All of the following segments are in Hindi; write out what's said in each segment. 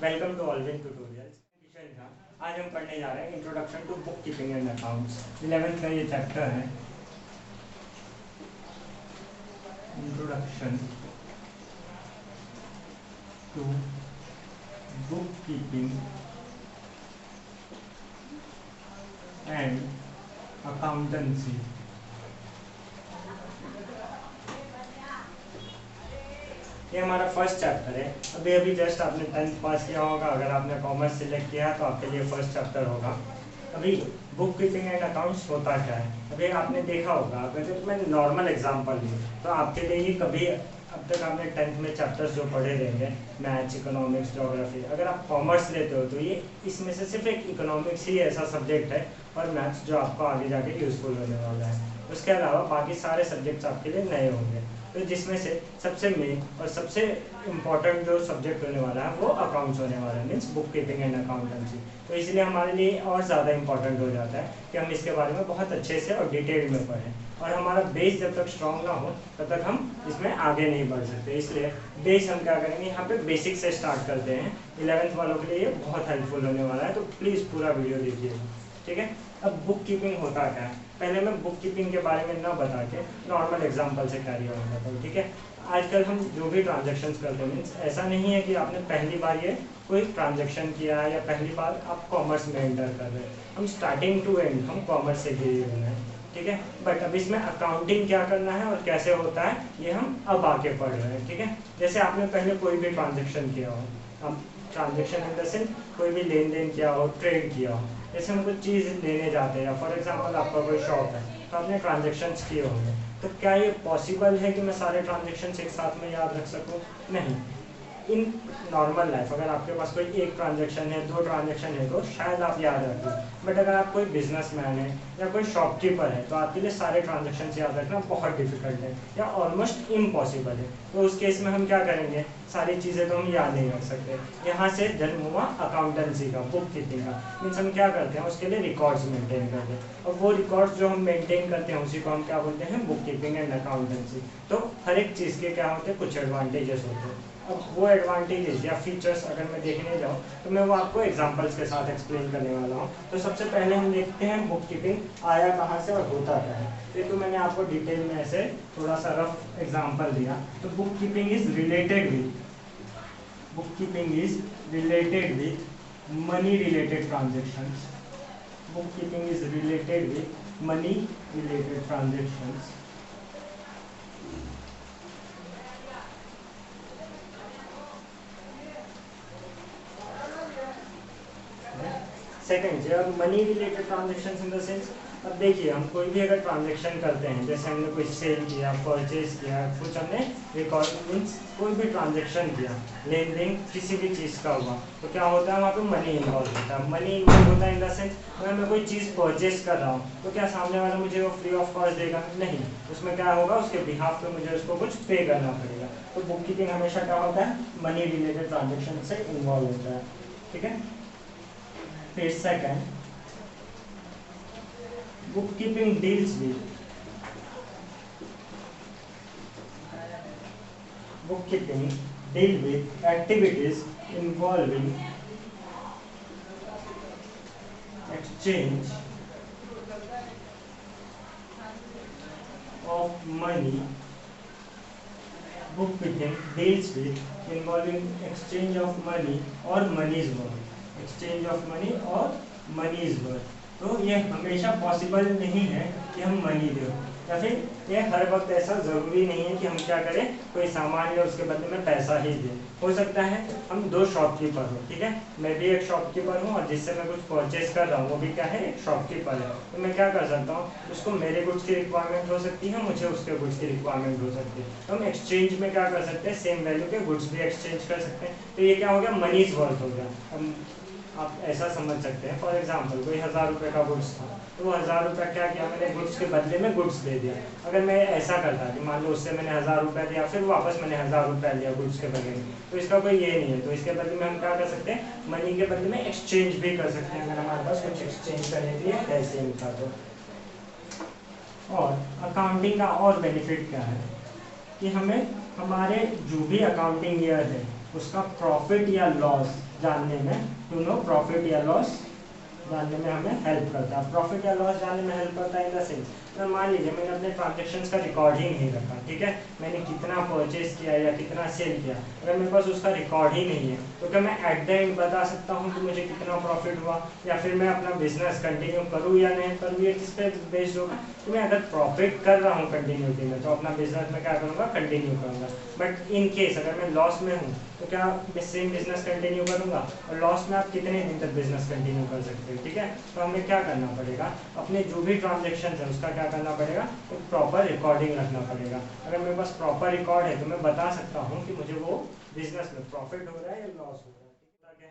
Welcome to Alwin tutorials. आज हम पढ़ने जा रहे हैं introduction to book keeping and accounts. 11th का ये चैप्टर है, introduction to book keeping and accountancy. ये हमारा फर्स्ट चैप्टर है। अभी जस्ट आपने 10th पास किया होगा। अगर आपने कॉमर्स सिलेक्ट किया तो आपके लिए फर्स्ट चैप्टर होगा। अभी बुक कीपिंग एंड अकाउंट्स होता क्या है, अभी आपने देखा होगा। अगर मैं नॉर्मल एग्जांपल लूँ तो आपके लिए ये कभी अब तक आपने 10th में चैप्टर्स जो पढ़े रहेंगे, मैथ्स, इकोनॉमिक्स, ज्योग्राफी, अगर आप कॉमर्स लेते हो तो ये इसमें से सिर्फ एक इकोनॉमिक्स ही ऐसा सब्जेक्ट है और मैथ्स जो आपको आगे जाके यूजफुल होने वाला है। उसके अलावा बाकी सारे सब्जेक्ट्स आपके लिए नए होंगे। तो जिसमें से सबसे मेन और सबसे इम्पॉर्टेंट जो सब्जेक्ट होने वाला है वो अकाउंट्स होने वाला है, means book keeping and accountancy. तो इसलिए हमारे लिए और ज़्यादा इम्पॉर्टेंट हो जाता है कि हम इसके बारे में बहुत अच्छे से और डिटेल में पढ़ें, और हमारा बेस जब तक स्ट्रॉन्ग ना हो तब तक हम इसमें आगे नहीं बढ़ सकते। इसलिए बेस हम क्या करेंगे, यहाँ पे बेसिक से स्टार्ट करते हैं। 11th वालों के लिए ये बहुत हेल्पफुल होने वाला है, तो प्लीज़ पूरा वीडियो देखिए, ठीक है। अब बुक कीपिंग होता क्या है, पहले मैं बुक कीपिंग के बारे में ना बता के नॉर्मल एग्जांपल से कैरी ऑन करता हूँ, ठीक है। आजकल हम जो भी ट्रांजैक्शंस करते हैं, मीन्स ऐसा नहीं है कि आपने पहली बार ये कोई ट्रांजैक्शन किया है या पहली बार आप कॉमर्स में एंटर कर रहे हैं। हम स्टार्टिंग टू एंड हम कॉमर्स से किए हुए हैं, ठीक है। बट अब इसमें अकाउंटिंग क्या करना है और कैसे होता है ये हम अब आके पढ़ रहे हैं, ठीक है। जैसे आपने पहले कोई भी ट्रांजेक्शन किया हो, अब ट्रांजेक्शन इन द सेंस कोई भी लेन देन किया हो, ट्रेड किया हो। जैसे हम कुछ चीज़ लेने जाते हैं, या फॉर एग्जांपल आपका कोई शॉप है तो आपने ट्रांजेक्शन्स किए होंगे। तो क्या ये पॉसिबल है कि मैं सारे ट्रांजेक्शन्स एक साथ में याद रख सकूं? नहीं। इन नॉर्मल लाइफ अगर आपके पास कोई एक ट्रांजेक्शन है, दो ट्रांजेक्शन है तो शायद आप याद रखें। बट अगर आप कोई बिजनेसमैन है या कोई शॉपकीपर है तो आपके लिए सारे ट्रांजेक्शन्स याद रखना बहुत डिफिकल्ट है या ऑलमोस्ट इम्पॉसिबल है। तो उस केस में हम क्या करेंगे, सारी चीज़ें तो हम याद नहीं रख सकते। यहाँ से जन्म हुआ अकाउंटेंसी का, बुक कीपिंग का। मीन्स हम क्या करते हैं, उसके लिए रिकॉर्ड्स मेंटेन करते हैं, और वो रिकॉर्ड्स जो हम मेंटेन करते हैं उसी को हम क्या बोलते हैं, बुक कीपिंग एंड अकाउंटेंसी। तो हर एक चीज़ के क्या होते हैं, कुछ एडवांटेजेस होते हैं। अब वो एडवांटेजेस या फीचर्स अगर मैं देखने जाऊँ तो मैं वो आपको एग्जांपल्स के साथ एक्सप्लेन करने वाला हूँ। तो सबसे पहले हम देखते हैं बुक कीपिंग आया कहाँ से और होता क्या है। फिर तो मैंने आपको डिटेल में ऐसे थोड़ा सा रफ एग्जांपल दिया। तो book keeping is related with money related transactions. Book keeping is related with money related transactions. Second, जब money related transaction in the sense, अब देखिए हम कोई भी अगर ट्रांजेक्शन करते हैं, जैसे हमने कोई सेल किया, परचेज किया, कुछ हमने रिकॉर्ड मीन्स कोई भी ट्रांजेक्शन किया, लेन देन किसी भी चीज़ का हुआ, तो क्या होता है वहाँ पे मनी इन्वॉल्व होता है। मनी इन्वॉल्व होता है इन द सेंस, अगर मैं कोई चीज़ परचेज कर रहा हूँ तो क्या सामने वाला मुझे वो फ्री ऑफ कॉस्ट देगा? नहीं। उसमें क्या होगा, उसके बिहाफ पे मुझे उसको कुछ पे करना पड़ेगा। तो बुक कीपिंग हमेशा क्या होता है, मनी रिलेटेड ट्रांजेक्शन से इन्वॉल्व होता है, ठीक है। फिर second, bookkeeping deals with activities involving exchange of money. Bookkeeping deals with involving exchange of money or money's worth. Exchange of money or money's worth. तो ये हमेशा पॉसिबल नहीं है कि हम मनी दें, या फिर ये हर वक्त ऐसा ज़रूरी नहीं है कि हम क्या करें, कोई सामान या उसके बदले में पैसा ही दें। हो सकता है हम दो शॉपकीपर हो, ठीक है, मैं भी एक शॉपकीपर हूँ और जिससे मैं कुछ परचेज कर रहा हूँ वो भी क्या है, एक शॉपकीपर है। तो मैं क्या कर सकता हूँ, उसको मेरे गुड्स की रिक्वायरमेंट हो सकती है, मुझे उसके गुड्स की रिक्वायरमेंट हो सकती है। तो हम एक्सचेंज में क्या कर सकते हैं, सेम वैल्यू के गुड्स भी एक्सचेंज कर सकते हैं। तो ये क्या हो गया, मनीज वर्थ हो गया। आप ऐसा समझ सकते हैं, फॉर एग्जांपल कोई 1000 रुपये का गुड्स था, तो वो 1000 रुपये क्या किया, मैंने गुड्स के बदले में गुड्स दे दिया। अगर मैं ऐसा करता कि मान लो उससे मैंने 1000 रुपये दिया, फिर वापस मैंने 1000 रुपये लिया गुड्स के बदले में, तो इसका कोई ये नहीं है। तो इसके बदले में हम क्या कर सकते हैं, मनी के बदले में एक्सचेंज भी कर सकते हैं, अगर हमारे पास कुछ एक्सचेंज करने के लिए पैसे इनका। तो और अकाउंटिंग का और बेनिफिट क्या है कि हमें हमारे जो भी अकाउंटिंग ईयर है उसका प्रॉफिट या लॉस जानने में, टू नो प्रॉफिट या लॉस जानने में हमें हेल्प करता है। प्रॉफिट या लॉस जानने में हेल्प करता है इन द सेंस, तो मान लीजिए मैंने अपने ट्रांजेक्शन्स का रिकॉर्ड ही नहीं रखा, ठीक है, मैंने कितना परचेज किया या कितना सेल किया, अगर मेरे पास उसका रिकॉर्ड ही नहीं है तो क्या मैं एट द एंड बता सकता हूँ कि मुझे कितना प्रॉफिट हुआ, या फिर मैं अपना बिजनेस कंटिन्यू करूँ या नहीं करूँ, ये किस पे बेस्ड होगा। तो मैं अगर प्रॉफिट कर रहा हूँ कंटिन्यूटी में तो अपना बिजनेस में क्या करूँगा, कंटिन्यू करूँगा। बट इन केस अगर मैं लॉस में हूँ तो क्या सेम बिजनेस कंटिन्यू करूँगा, और लॉस में आप कितने दिन तक बिजनेस कंटिन्यू कर सकते हो, ठीक है। तो हमें क्या करना पड़ेगा, अपने जो भी ट्रांजेक्शन है उसका क्या करना पड़ेगा, एक प्रॉपर रिकॉर्डिंग रखना पड़ेगा। अगर मेरे पास प्रॉपर रिकॉर्ड है तो मैं बता सकता हूँ कि मुझे वो बिजनेस में प्रॉफिट हो रहा है या लॉस हो रहा है।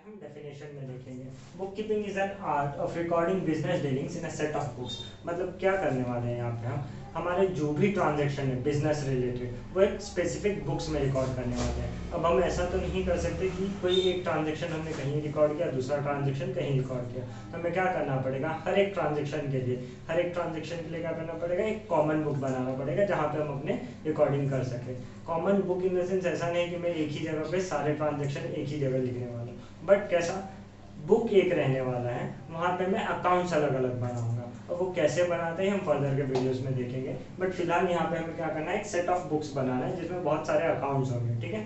हम डेफिनेशन में देखेंगे, book keeping is an art of recording business dealings in a set of books. मतलब क्या करने वाले हैं यहाँ पे हम, हमारे जो भी ट्रांजैक्शन है बिजनेस रिलेटेड वो एक स्पेसिफिक बुक्स में रिकॉर्ड करने वाले हैं। अब हम ऐसा तो नहीं कर सकते कि कोई एक ट्रांजैक्शन हमने कहीं रिकॉर्ड किया, दूसरा ट्रांजैक्शन कहीं रिकॉर्ड किया, तो हमें क्या करना पड़ेगा, हर एक ट्रांजैक्शन के लिए क्या करना पड़ेगा, एक कॉमन बुक बनाना पड़ेगा जहाँ पे हम अपने रिकॉर्डिंग कर सकें। Common book in the sense ऐसा नहीं कि मैं एक ही जगह पे सारे ट्रांजैक्शन एक ही जगह लिखने वाला हूँ, बट कैसा, बुक एक रहने वाला है, वहाँ पे मैं अकाउंट्स अलग अलग बनाऊंगा, और वो कैसे बनाते हैं हम फर्दर के वीडियोस में देखेंगे। बट फिलहाल यहाँ पे हमें क्या करना है, एक सेट ऑफ बुक्स बनाना है जिसमें बहुत सारे अकाउंट्स होंगे, ठीक है,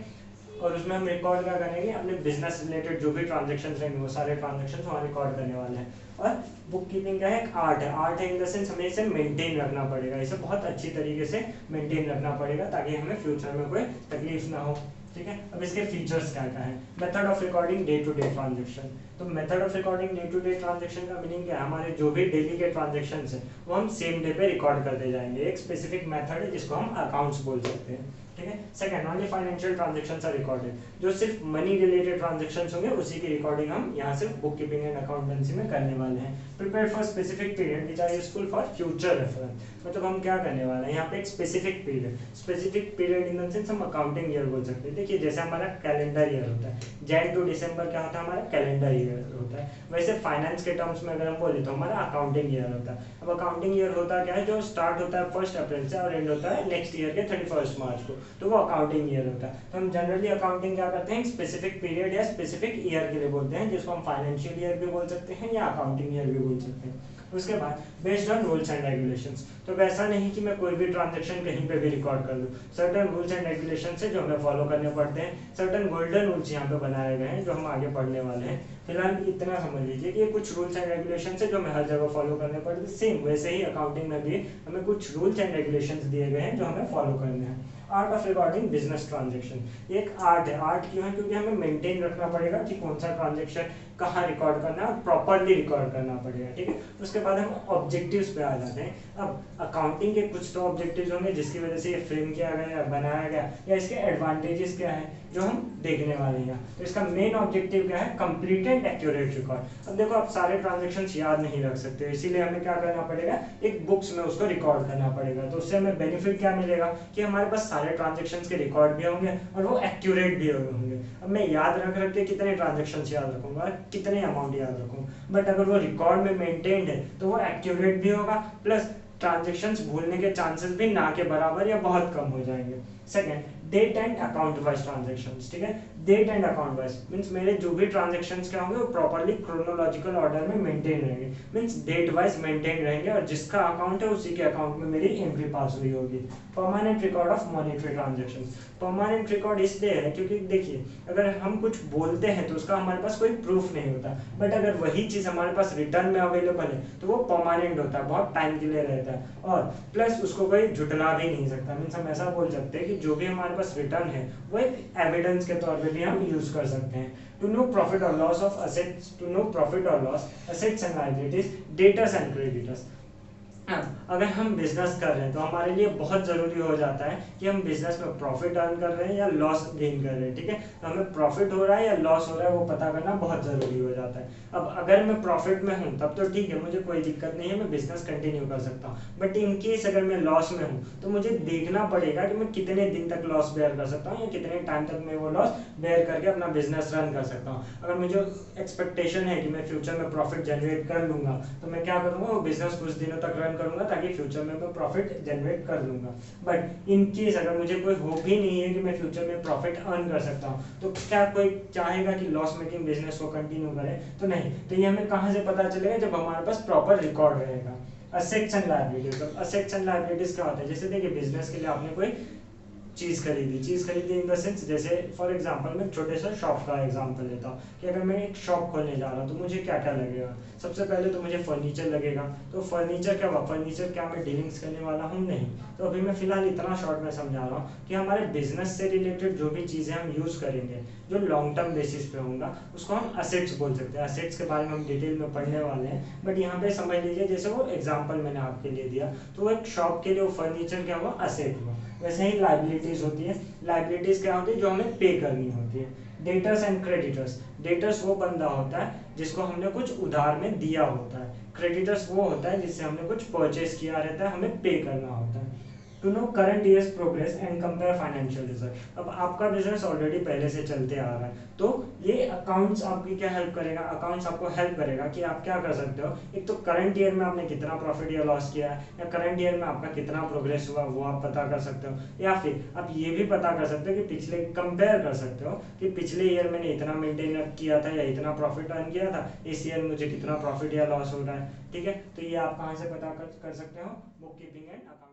और उसमें हम रिकॉर्ड क्या करेंगे, अपने बिजनेस रिलेटेड जो भी ट्रांजेक्शन रहेंगे वो सारे ट्रांजेक्शन वहाँ रिकॉर्ड करने वाले हैं। और बुक कीपिंग का एक आर्ट है इन द सेंस हमें इसे मेंटेन रखना पड़ेगा, इसे बहुत अच्छी तरीके से मेंटेन रखना पड़ेगा ताकि हमें फ्यूचर में कोई तकलीफ ना हो, ठीक है। अब इसके फीचर्स क्या क्या है, method of recording day to day transaction. तो method of recording day to day transaction का मीनिंग क्या है, हमारे जो भी डेली के ट्रांजेक्शन है वो हम सेम डे पे रिकॉर्ड करते जाएंगे। एक स्पेसिफिक मेथड है जिसको हम अकाउंट्स बोल सकते हैं, ठीक है। Second, only financial transactions are recorded, जो सिर्फ मनी रिलेटेड ट्रांजेक्शंस होंगे उसी की रिकॉर्डिंग हम यहाँ से बुक कीपिंग एंड अकाउंटेंसी में करने वाले हैं। Prepare for specific period which are useful for future reference, मतलब हम क्या करने वाले हैं यहाँ पे, एक specific period in the sense हम अकाउंटिंग ईयर बोल सकते हैं। देखिए जैसे हमारा कैलेंडर ईयर होता है, जैन टू दिसंबर क्या होता है, हमारा कैलेंडर ईयर होता है, वैसे फाइनेंस के टर्म्स में अगर हम बोले तो हमारा अकाउंटिंग ईयर होता है। अब अकाउंटिंग ईयर होता क्या है, जो स्टार्ट होता है 1 अप्रैल से और एंड होता है नेक्स्ट ईयर के 31 मार्च को, तो वो अकाउंटिंग ईयर होता है। तो हम जनरली अकाउंटिंग क्या करते हैं, स्पेसिफिक पीरियड या स्पेसिफिक ईयर के लिए बोलते हैं, जिसको हम फाइनेंशियल ईयर भी बोल सकते हैं या अकाउंटिंग ईयर भी बोल सकते हैं। उसके बाद based on rules and regulations, तो वैसा नहीं कि मैं कोई भी ट्रांजैक्शन कहीं पे भी रिकॉर्ड कर लूँ, सर्टेन रूल्स एंड रेगुलेशंस है जो हमें फॉलो करने पड़ते हैं, सर्टेन गोल्डन रूल्स यहाँ पे बनाए गए हैं जो हम आगे पढ़ने वाले हैं। फिलहाल इतना समझ लीजिए कि ये कुछ रूल्स एंड रेगुलेशंस है जो हमें हर जगह फॉलो करने पड़ते हैं। सेम वैसे ही अकाउंटिंग में भी हमें कुछ रूल्स एंड रेगुलेशंस दिए गए हैं जो हमें फॉलो करने हैं। Art of recording business transaction, एक आर्ट है, आर्ट क्यों है, क्योंकि हमें मेंटेन रखना पड़ेगा कि कौन सा ट्रांजेक्शन कहाँ रिकॉर्ड करना है और प्रॉपरली रिकॉर्ड करना पड़ेगा, ठीक है। उसके बाद हम ऑब्जेक्टिव्स पे आ जाते हैं। अब अकाउंटिंग के कुछ तो ऑब्जेक्टिव्स होंगे जिसकी वजह से ये फ्रेम किया गया या बनाया गया, या इसके एडवांटेजेस क्या है जो हम देखने वाले हैं। तो इसका मेन ऑब्जेक्टिव क्या है, कंप्लीट एंड एक्यूरेट रिकॉर्ड। अब देखो आप सारे ट्रांजेक्शन्स याद नहीं रख सकते, इसीलिए हमें क्या करना पड़ेगा, एक बुक्स में उसको रिकॉर्ड करना पड़ेगा। तो उससे हमें बेनिफिट क्या मिलेगा कि हमारे पास सारे ट्रांजेक्शन्स के रिकॉर्ड भी होंगे और वो एक्यूरेट भी होंगे। अब मैं याद रख के कितने ट्रांजेक्शन्स याद रखूंगा, कितने अमाउंट याद रखूँ, बट अगर वो रिकॉर्ड में मेंटेन्ड है तो वो एक्यूरेट भी होगा, प्लस ट्रांजेक्शन्स भूलने के चांसेस भी ना के बराबर या बहुत कम हो जाएंगे। Second, date and account wise transactions, ठीक है। Date and account wise means मेरे जो भी ट्रांजेक्शंस क्या होंगे वो प्रॉपर्ली क्रोनोलॉजिकल ऑर्डर में मेंटेन रहेंगे, मींस डेट वाइज मेंटेन रहेंगे और जिसका अकाउंट है उसी के अकाउंट में मेरी एंट्री पास हुई होगी। Permanent record of monetary transactions, permanent record इसलिए है क्योंकि देखिए अगर हम कुछ बोलते हैं तो उसका हमारे पास कोई प्रूफ नहीं होता, बट अगर वही चीज हमारे पास रिटर्न में अवेलेबल है तो वो परमानेंट होता है, बहुत टाइम के लिए रहता है, और प्लस उसको कोई झुटला भी नहीं सकता। मीन्स हम ऐसा बोल सकते हैं कि जो भी हमारे पास रिटर्न है वो एक एविडेंस के तौर पे भी हम यूज कर सकते हैं। टू नो प्रॉफिट और loss of assets, to know profit और loss assets and liabilities, debtors and creditors. अगर हम बिजनेस कर रहे हैं तो हमारे लिए बहुत जरूरी हो जाता है कि हम बिजनेस में प्रॉफिट अर्न कर रहे हैं या लॉस गेन कर रहे हैं, ठीक है। तो हमें प्रॉफिट हो रहा है या लॉस हो रहा है वो पता करना बहुत जरूरी हो जाता है। अब अगर मैं प्रॉफिट में हूँ तब तो ठीक है, मुझे कोई दिक्कत नहीं है, मैं बिजनेस कंटिन्यू कर सकता हूँ, बट इन केस अगर मैं लॉस में हूँ तो मुझे देखना पड़ेगा कि मैं कितने दिन तक लॉस बेयर कर सकता हूँ या कितने टाइम तक मैं वो लॉस बेयर करके अपना बिजनेस रन कर सकता हूँ। अगर मुझे एक्सपेक्टेशन है कि मैं फ्यूचर में प्रॉफिट जनरेट कर लूंगा तो मैं क्या करूंगा, वो बिजनेस कुछ दिनों तक रन करूंगा ताकि फ्यूचर में मैं प्रॉफिट जनरेट कर लूंगा। बट इन केस अगर मुझे कोई होप ही नहीं है कि मैं फ्यूचर में प्रॉफिट अर्न कर सकता हूँ, तो क्या कोई चाहेगा कि लॉस मेकिंग बिजनेस को कंटिन्यू करे? तो नहीं। तो ये हमें कहाँ से पता चलेगा? जब हमारे पास प्रॉपर रिकॉर्ड रहेगा। Assets and liabilities. Assets and liabilities क्या होता है? जैसे देखिए बिजनेस के लिए आपने कोई चीज़ खरीदी इन द सेंस, जैसे फॉर एग्जांपल मैं छोटे सा शॉप का एग्जांपल लेता हूँ कि अगर मैं एक शॉप खोलने जा रहा हूँ तो मुझे क्या क्या लगेगा। सबसे पहले तो मुझे फर्नीचर लगेगा। तो फर्नीचर क्या हुआ? फर्नीचर क्या मैं डीलिंग्स करने वाला हूँ? नहीं। तो अभी मैं फिलहाल इतना शॉर्ट में समझा रहा हूँ कि हमारे बिजनेस से रिलेटेड जो भी चीज़ें हम यूज़ करेंगे जो लॉन्ग टर्म बेसिस पे होगा उसको हम असेट्स बोल सकते हैं। असेट्स के बारे में हम डिटेल में पढ़ने वाले हैं, बट यहाँ पे समझ लीजिए जैसे वो एग्जाम्पल मैंने आपके लिए दिया, तो एक शॉप के लिए वो फर्नीचर क्या हुआ? असेट हुआ। वैसे ही लाइबिलिटीज होती है। लाइबिलिटीज क्या होती है? जो हमें पे करनी होती है। Debtors and creditors. डेटर्स वो बंदा होता है जिसको हमने कुछ उधार में दिया होता है। क्रेडिटर्स वो होता है जिससे हमने कुछ परचेस किया रहता है, हमें पे करना होता है। To know current year's progress and compare financial result. अब आपका बिजनेस ऑलरेडी पहले से चलते आ रहा है, तो ये अकाउंट्स आपकी क्या हेल्प करेगा? अकाउंट्स आपको हेल्प करेगा कि आप क्या कर सकते हो। एक तो करंट ईयर में आपने कितना प्रॉफिट या लॉस किया है, या करंट ईयर में आपका कितना प्रोग्रेस हुआ वो आप पता कर सकते हो, या फिर आप ये भी पता कर सकते हो कि पिछले कंपेयर कर सकते हो कि पिछले ईयर मैंने इतना मेंटेन किया था या इतना प्रॉफिट अर्न किया था, इस ईयर मुझे कितना प्रॉफिट या लॉस हो रहा है। ठीक है, तो ये आप कहाँ से पता कर सकते हो? Book keeping and account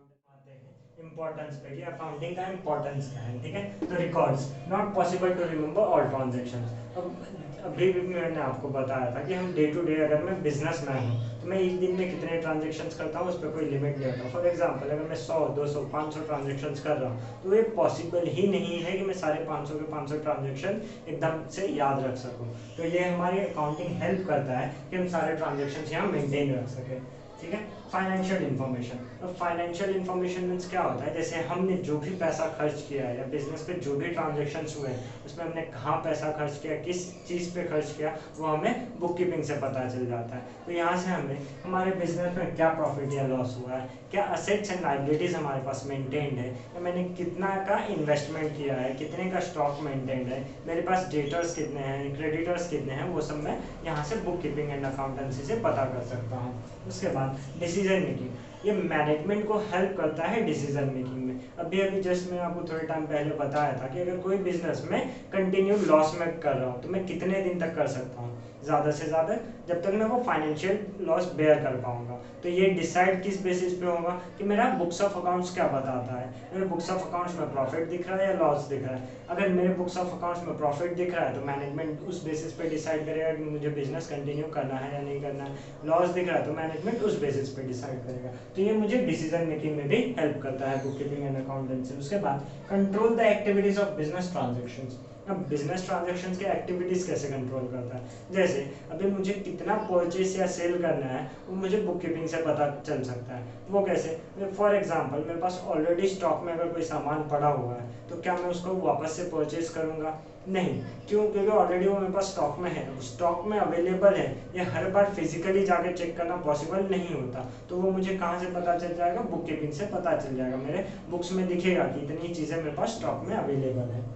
importance पे कि अकाउंटिंग का इंपॉर्टेंस क्या है। ठीक है, तो records not possible to remember all transactions. अब अभी भी मैंने आपको बताया था कि हम डे टू डे अगर मैं बिजनेस मैन हूँ तो मैं एक दिन में कितने ट्रांजेक्शन्स करता हूँ उस पर कोई लिमिट नहीं होता। फॉर एग्जांपल अगर मैं 100, 200, 500 ट्रांजेक्शन्स कर रहा हूँ तो ये पॉसिबल ही नहीं है कि मैं सारे 500 के 500 ट्रांजेक्शन एकदम से याद रख सकूँ। तो ये हमारी अकाउंटिंग हेल्प करता है कि हम सारे ट्रांजेक्शन यहाँ मेंटेन रख सकें। ठीक है, फाइनेंशियल इन्फॉर्मेशन। अब फाइनेंशियल इन्फॉर्मेशन मीन्स क्या होता है? जैसे हमने जो भी पैसा खर्च किया है या बिजनेस पे जो भी ट्रांजेक्शन्स हुए हैं उसमें हमने कहाँ पैसा खर्च किया, किस चीज़ पे खर्च किया, वो हमें बुक कीपिंग से पता चल जाता है। तो यहाँ से हमें हमारे बिजनेस में क्या प्रॉफिट या लॉस हुआ है, क्या असेट्स एंड लायबिलिटीज हमारे पास मेंटेन्ड है, या मैंने कितना का इन्वेस्टमेंट किया है, कितने का स्टॉक मेंटेन्ड है, मेरे पास डेटर्स कितने हैं, क्रेडिटर्स कितने हैं, वो सब मैं यहाँ से बुक कीपिंग एंड अकाउंटेंसी से पता कर सकता हूँ। उसके बाद डिसीजन मेकिंग, ये मैनेजमेंट को हेल्प करता है डिसीजन मेकिंग में। अभी जस्ट मैं आपको थोड़े टाइम पहले बताया था कि अगर कोई बिजनेस में कंटिन्यू लॉस में कर रहा हूँ तो मैं कितने दिन तक कर सकता हूँ? ज़्यादा से ज़्यादा जब तक मैं वो फाइनेंशियल लॉस बेयर कर पाऊंगा। तो ये डिसाइड किस बेसिस पे होगा कि मेरा बुक्स ऑफ अकाउंट्स क्या बताता है, मेरे बुक्स ऑफ अकाउंट्स में प्रॉफिट दिख रहा है या लॉस दिख रहा है। अगर मेरे बुक्स ऑफ अकाउंट्स में प्रॉफिट दिख रहा है तो मैनेजमेंट उस बेसिस पे डिसाइड करेगा कि मुझे बिजनेस कंटिन्यू करना है या नहीं करना है। लॉस दिख रहा है तो मैनेजमेंट उस बेसिस पे डिसाइड करेगा। तो ये मुझे डिसीजन मेकिंग में भी हेल्प करता है बुक कीपिंग एंड अकाउंटेंसी। उसके बाद control the activities of business transactions. अब बिजनेस ट्रांजैक्शंस के एक्टिविटीज कैसे कंट्रोल करता है? जैसे अभी मुझे कितना परचेस या सेल करना है वो मुझे बुक कीपिंग से पता चल सकता है। वो कैसे? फॉर एग्जांपल मेरे पास ऑलरेडी स्टॉक में अगर कोई सामान पड़ा हुआ है तो क्या मैं उसको वापस से परचेस करूंगा? नहीं। क्यों? क्योंकि ऑलरेडी वो मेरे पास स्टॉक में है, स्टॉक में अवेलेबल है। ये हर बार फिजिकली जाके चेक करना पॉसिबल नहीं होता, तो वो मुझे कहाँ से पता चल जाएगा? बुक कीपिंग से पता चल जाएगा। मेरे बुक्स में दिखेगा कि इतनी चीज़ें मेरे पास स्टॉक में अवेलेबल है।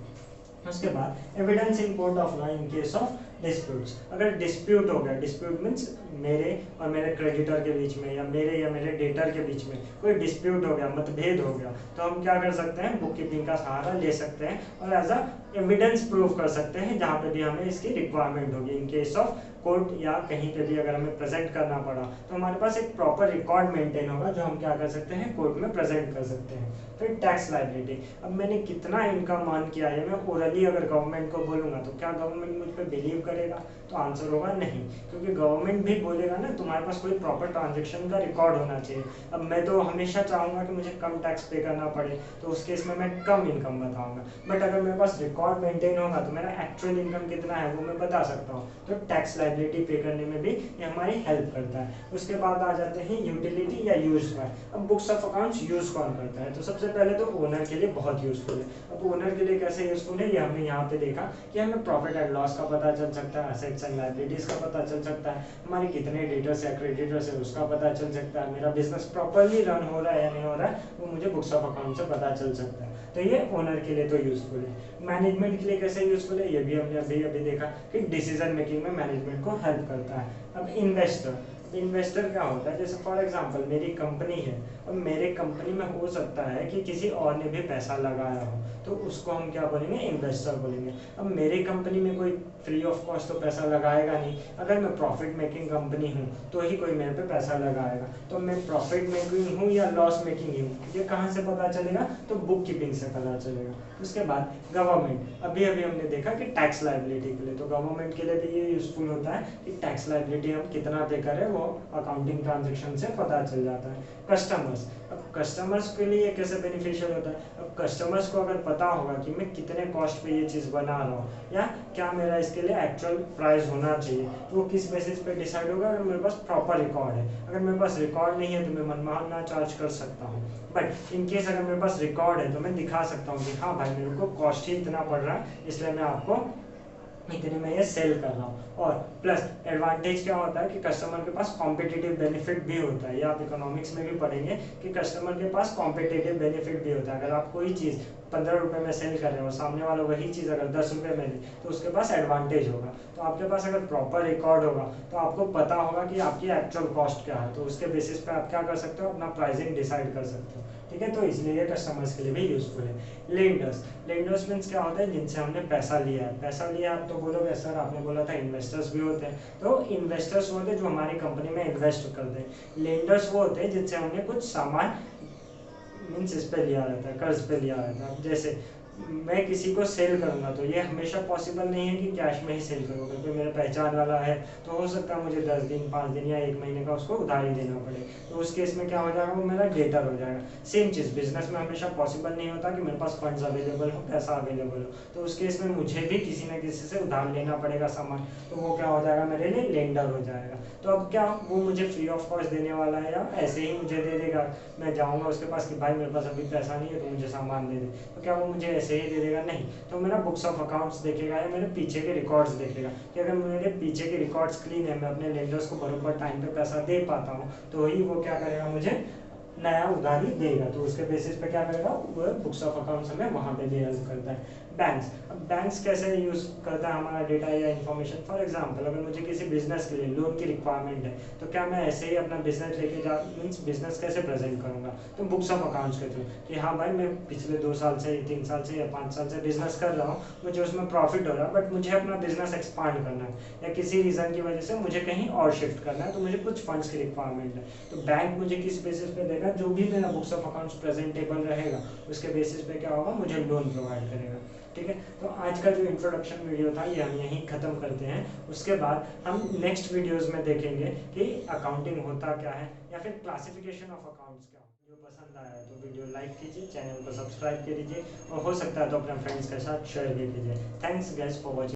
उसके बाद evidence in court of law in case of disputes. अगर डिस्प्यूट हो गया, डिस्प्यूट मीन्स मेरे और मेरे क्रेडिटर के बीच में या मेरे डेटर के बीच में कोई डिस्प्यूट हो गया, मतभेद हो गया, तो हम क्या कर सकते हैं? बुक कीपिंग का सहारा ले सकते हैं और एज अ एविडेंस प्रूव कर सकते हैं जहाँ पे भी हमें इसकी रिक्वायरमेंट होगी। इन केस ऑफ कोर्ट या कहीं पे भी अगर हमें प्रेजेंट करना पड़ा तो हमारे पास एक प्रॉपर रिकॉर्ड मेंटेन होगा जो हम क्या कर सकते हैं? कोर्ट में प्रेजेंट कर सकते हैं। फिर टैक्स लायबिलिटी। अब मैंने कितना इनकम अर्न किया है, मैं ओरली अगर गवर्नमेंट को बोलूँगा तो क्या गवर्नमेंट मुझ पर बिलीव करेगा? तो आंसर होगा नहीं, क्योंकि गवर्नमेंट भी बोलेगा ना तुम्हारे पास कोई प्रॉपर ट्रांजेक्शन का रिकॉर्ड होना चाहिए। अब मैं तो हमेशा चाहूँगा कि मुझे कम टैक्स पे करना पड़े, तो उस केस में मैं कम इनकम बताऊँगा। बट अगर मेरे पास रिकॉर्ड मेंटेन होगा तो मेरा एक्चुअल इनकम कितना है वो मैं बता सकता हूँ। तो टैक्स लायबिलिटी पे करने में भी ये हमारी हेल्प करता है। उसके बाद आ जाते हैं यूटिलिटी या यूज बाय। अब बुक्स ऑफ अकाउंट्स यूज कौन करता है? तो सबसे पहले तो ओनर के लिए बहुत यूजफुल है। अब ओनर के लिए कैसे यूजफुल है ये हमने यहाँ पे देखा कि हमें प्रॉफिट एंड लॉस का पता चल सकता है, असेट्स एंड लायबिलिटीज का पता चल सकता है, हमारे कितने डेटर्स या क्रेडिटर्स है उसका पता चल सकता है, मेरा बिजनेस प्रॉपरली रन हो रहा है या नहीं हो रहा है वो मुझे बुक्स ऑफ अकाउंट से पता चल सकता है। तो ये ओनर के लिए तो यूजफुल है। मैनेजमेंट के लिए कैसे यूजफुल है ये भी हमने अभी देखा कि डिसीजन मेकिंग में मैनेजमेंट को हेल्प करता है। अब इन्वेस्टर, इन्वेस्टर क्या होता है, जैसे फॉर एग्जांपल मेरी कंपनी है और मेरे कंपनी में हो सकता है कि किसी और ने भी पैसा लगाया हो, तो उसको हम क्या बोलेंगे, इन्वेस्टर बोलेंगे। अब मेरी कंपनी में कोई फ्री ऑफ कॉस्ट तो पैसा लगाएगा नहीं, अगर मैं प्रॉफिट मेकिंग कंपनी हूँ तो ही कोई मेरे पे पैसा लगाएगा। तो मैं प्रॉफिट मेकिंग हूँ या लॉस मेकिंग हूँ, ये कहाँ से पता चलेगा, तो बुक कीपिंग से पता चलेगा। उसके बाद गवर्नमेंट, अभी अभी हमने देखा कि टैक्स लाइबिलिटी के लिए, तो गवर्नमेंट के लिए भी ये यूजफुल होता है कि टैक्स लाइबिलिटी हम कितना पे करें वो अकाउंटिंग ट्रांजेक्शन से पता चल जाता है। कस्टमर्स, अब कस्टमर्स के लिए कैसे बेनिफिशियल होता है, अब कस्टमर्स को अगर पता होगा कि मैं कितने कॉस्ट पे ये चीज़ बना रहा हूँ या क्या मेरा इसके लिए एक्चुअल प्राइस होना चाहिए, तो वो किस बेसिस पे डिसाइड होगा, अगर मेरे पास प्रॉपर रिकॉर्ड है। अगर मेरे पास रिकॉर्ड नहीं है तो मैं मनमाना चार्ज कर सकता हूँ, बट इन केस अगर मेरे पास रिकॉर्ड है तो मैं दिखा सकता हूँ कि हाँ भाई मेरे को कॉस्ट ही इतना पड़ रहा है, इसलिए मैं आपको इतने में ये सेल कर रहा हूँ। और प्लस एडवांटेज क्या होता है कि कस्टमर के पास कॉम्पिटिटिव बेनिफिट भी होता है, ये आप इकोनॉमिक्स में भी पढ़ेंगे कि कस्टमर के पास कॉम्पिटिटिव बेनिफिट भी होता है। अगर आप कोई चीज़ 15 रुपये में सेल कर रहे हो, सामने वाला वही चीज़ अगर 10 रुपये में ली, तो उसके पास एडवांटेज होगा। तो आपके पास अगर प्रॉपर रिकॉर्ड होगा तो आपको पता होगा कि आपकी एक्चुअल कॉस्ट क्या है, तो उसके बेसिस पे आप क्या कर सकते हो, अपना प्राइसिंग डिसाइड कर सकते हो। ठीक है, तो इसलिए ये कस्टमर्स के लिए भी यूजफुल है। लेंडर्स, लेंडर्स मीन्स क्या होता है, जिनसे हमने पैसा लिया है। पैसा लिया आप तो बोलोगे सर आपने बोला था इन्वेस्टर्स भी होते हैं, तो इन्वेस्टर्स वो होते हैं जो हमारी कंपनी में इन्वेस्ट करते हैं। लेंडर्स वो होते हैं जिनसे हमने कुछ सामान मीन्स इस पे लिया रहता है, कर्ज पे लिया रहता है। जैसे मैं किसी को सेल करूंगा तो ये हमेशा पॉसिबल नहीं है कि कैश में ही सेल करूंगा, क्योंकि मेरा पहचान वाला है तो हो सकता है मुझे 10 दिन 5 दिन या 1 महीने का उसको उधारी देना पड़े, तो उस केस में क्या हो जाएगा, वो मेरा डेटर हो जाएगा। सेम चीज़ बिजनेस में हमेशा पॉसिबल नहीं होता कि मेरे पास फंड्स अवेलेबल हो, पैसा अवेलेबल हो, तो उस केस में मुझे भी किसी न किसी से उधार लेना पड़ेगा सामान, तो वो क्या हो जाएगा, मेरे लिए लेंडर हो जाएगा। तो अब क्या वो मुझे फ्री ऑफ कॉस्ट देने वाला है या ऐसे ही मुझे दे देगा, मैं जाऊँगा उसके पास कि भाई मेरे पास अभी पैसा नहीं है तो मुझे सामान दे दे, तो क्या वो मुझे ऐसे ही दे देगा, नहीं। तो मेरा बुक्स ऑफ अकाउंट्स देखेगा या मेरे पीछे के रिकॉर्ड्स देखेगा कि अगर मेरे पीछे के रिकॉर्ड्स क्लीन है, मैं अपने लेंडर्स को बराबर टाइम पे पैसा दे पाता हूँ, तो ही वो क्या करेगा, मुझे नया उधारी देगा। तो उसके बेसिस पे क्या करेगा, वो बुक्स ऑफ अकाउंट्स हमें वहाँ पे भी हेल्प करता है। बैंक्स, अब बैंक्स कैसे यूज़ करता है हमारा डेटा या इन्फॉर्मेशन, फॉर एग्जांपल अगर मुझे किसी बिजनेस के लिए लोन की रिक्वायरमेंट है, तो क्या मैं ऐसे ही अपना बिजनेस लेके जा मीन्स बिजनेस कैसे प्रेजेंट करूँगा, तो बुक्स ऑफ अकाउंट्स के थ्रू कि हाँ भाई मैं पिछले 2 साल से 3 साल से या 5 साल से बिजनेस कर रहा हूँ, मुझे उसमें प्रॉफिट हो रहा है, बट मुझे अपना बिजनेस एक्सपांड करना है या किसी रीज़न की वजह से मुझे कहीं और शिफ्ट करना है, तो मुझे कुछ फंड्स की रिक्वायरमेंट है। तो बैंक मुझे किस बेसिस पे देगा, जो भी मेरा बुक्स ऑफ अकाउंट्स प्रेजेंटेबल रहेगा उसके बेसिस पे क्या होगा, मुझे लोन प्रोवाइड करेगा। ठीक है, तो आज का जो इंट्रोडक्शन वीडियो था ये हम यहीं ख़त्म करते हैं। उसके बाद हम नेक्स्ट वीडियोस में देखेंगे कि अकाउंटिंग होता क्या है या फिर क्लासिफिकेशन ऑफ अकाउंट्स क्या। वीडियो पसंद आया है तो वीडियो लाइक कीजिए, चैनल को सब्सक्राइब कीजिए और हो सकता है तो अपने फ्रेंड्स के साथ शेयर भी कीजिए। Thanks guys for watching.